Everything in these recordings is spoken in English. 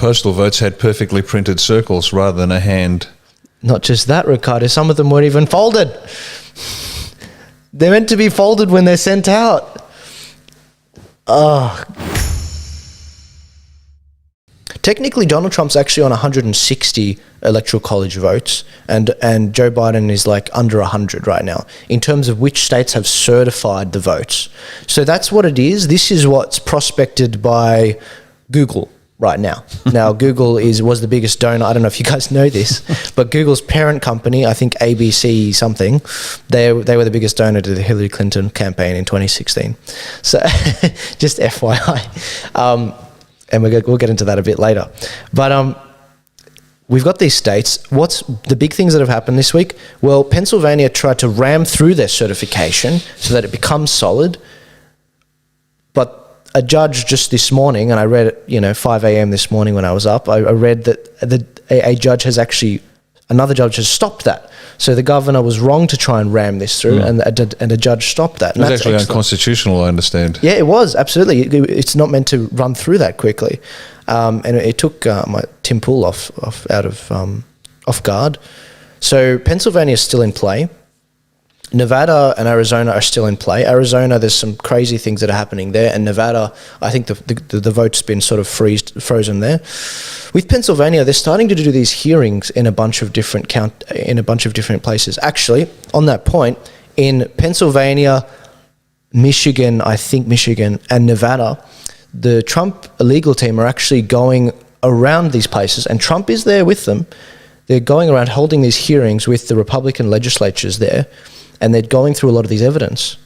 postal votes had perfectly printed circles rather than a hand. Not just that, Riccardo, some of them weren't even folded. They're meant to be folded when they're sent out. Technically, Donald Trump's actually on 160 electoral college votes, and Joe Biden is like under 100 right now in terms of which states have certified the votes. So that's what it is. This is what's prospected by Google right now. Now, Google was the biggest donor. I don't know if you guys know this, but Google's parent company, I think ABC something, they were the biggest donor to the Hillary Clinton campaign in 2016. So just FYI. And we'll get into that a bit later. But we've got these states. What's the big things that have happened this week? Well, Pennsylvania tried to ram through their certification so that it becomes solid. But a judge just this morning, and I read it, 5 a.m. this morning when I was up, I read that a judge has actually, another judge has stopped that. So the governor was wrong to try and ram this through, and a judge stopped that. It was actually unconstitutional, I understand. Yeah, it was, absolutely. It's not meant to run through that quickly. And it took Tim Pool off guard. So Pennsylvania is still in play. Nevada and Arizona are still in play. Arizona, there's some crazy things that are happening there, and Nevada, I think the vote's been sort of frozen there. With Pennsylvania, they're starting to do these hearings in a bunch of different places. Actually, on that point, in Pennsylvania, Michigan, and Nevada, the Trump legal team are actually going around these places, and Trump is there with them. They're going around holding these hearings with the Republican legislatures there, and they're going through a lot of these evidence.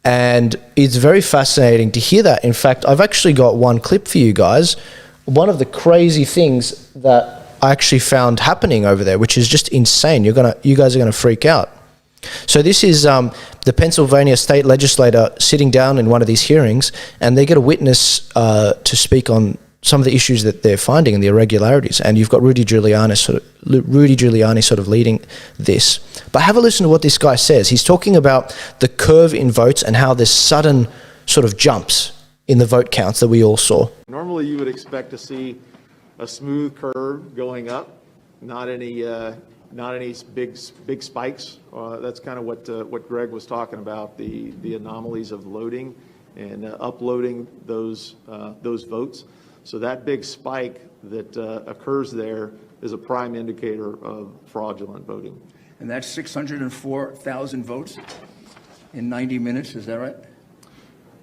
And it's very fascinating to hear that. In fact, I've actually got one clip for you guys. One of the crazy things that I actually found happening over there, which is just insane. You guys are gonna freak out. So this is the Pennsylvania state legislator sitting down in one of these hearings, and they get a witness to speak on some of the issues that they're finding and the irregularities. And you've got Rudy Giuliani sort of leading this. But have a listen to what this guy says. He's talking about the curve in votes and how there's sudden sort of jumps in the vote counts that we all saw. Normally you would expect to see a smooth curve going up, not any big spikes. That's kind of what Greg was talking about, the anomalies of loading and uploading those votes. So that big spike that occurs there is a prime indicator of fraudulent voting. And that's 604,000 votes in 90 minutes, is that right?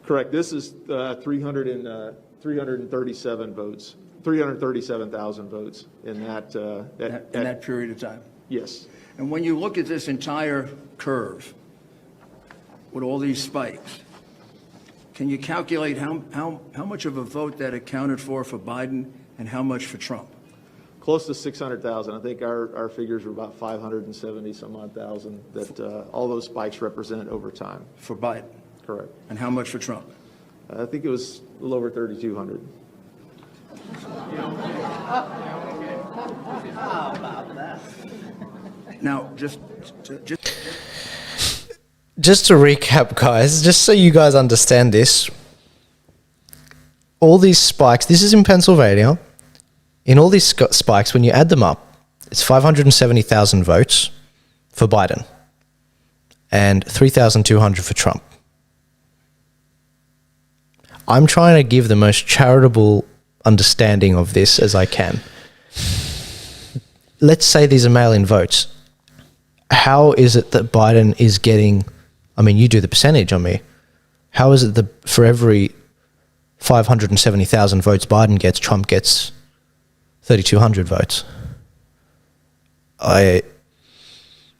Correct. This is 337 votes, 337,000 votes in that period of time. Yes. And when you look at this entire curve with all these spikes, can you calculate how much of a vote that accounted for Biden and how much for Trump? Close to 600,000. I think our figures were about 570 some odd thousand that all those spikes represent over time. For Biden? Correct. And how much for Trump? I think it was a little over 3,200. Now, just to recap, guys, just so you guys understand this, all these spikes, this is in Pennsylvania, in all these spikes, when you add them up, it's 570,000 votes for Biden and 3,200 for Trump. I'm trying to give the most charitable understanding of this as I can. Let's say these are mail-in votes. How is it that Biden is getting... I mean, you do the percentage on me. How is it that for every 570,000 votes Biden gets, Trump gets 3,200 votes? And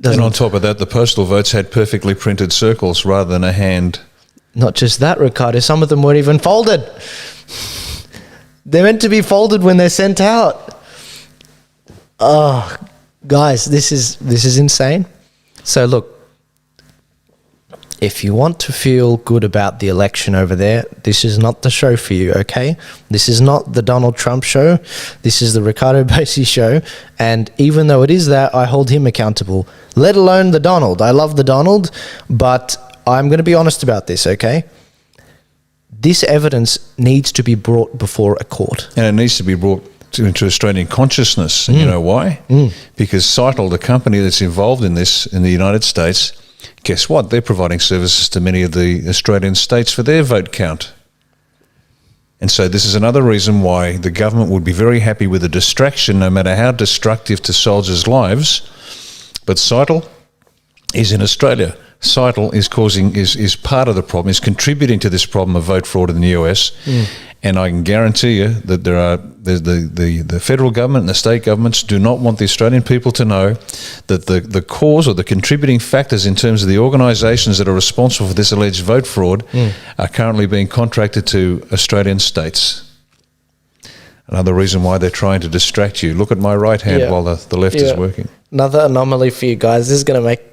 on top of that, the postal votes had perfectly printed circles rather than a hand. Not just that, Riccardo. Some of them weren't even folded. They're meant to be folded when they're sent out. Oh, guys, this is insane. So look, if you want to feel good about the election over there, this is not the show for you, okay? This is not the Donald Trump show. This is the Riccardo Bosi show. And even though it is that, I hold him accountable, let alone the Donald. I love the Donald, but I'm going to be honest about this, okay? This evidence needs to be brought before a court. And it needs to be brought into Australian consciousness. And you know why? Because Cytel, the company that's involved in this in the United States, guess what? They're providing services to many of the Australian states for their vote count. And so this is another reason why the government would be very happy with a distraction, no matter how destructive to soldiers' lives. But Cytel is in Australia. Cytel is part of the problem, is contributing to this problem of vote fraud in the US. And I can guarantee you that the federal government and the state governments do not want the Australian people to know that the cause or the contributing factors in terms of the organisations that are responsible for this alleged vote fraud are currently being contracted to Australian states. Another reason why they're trying to distract you. Look at my right hand while the left is working. Another anomaly for you guys. This is going to make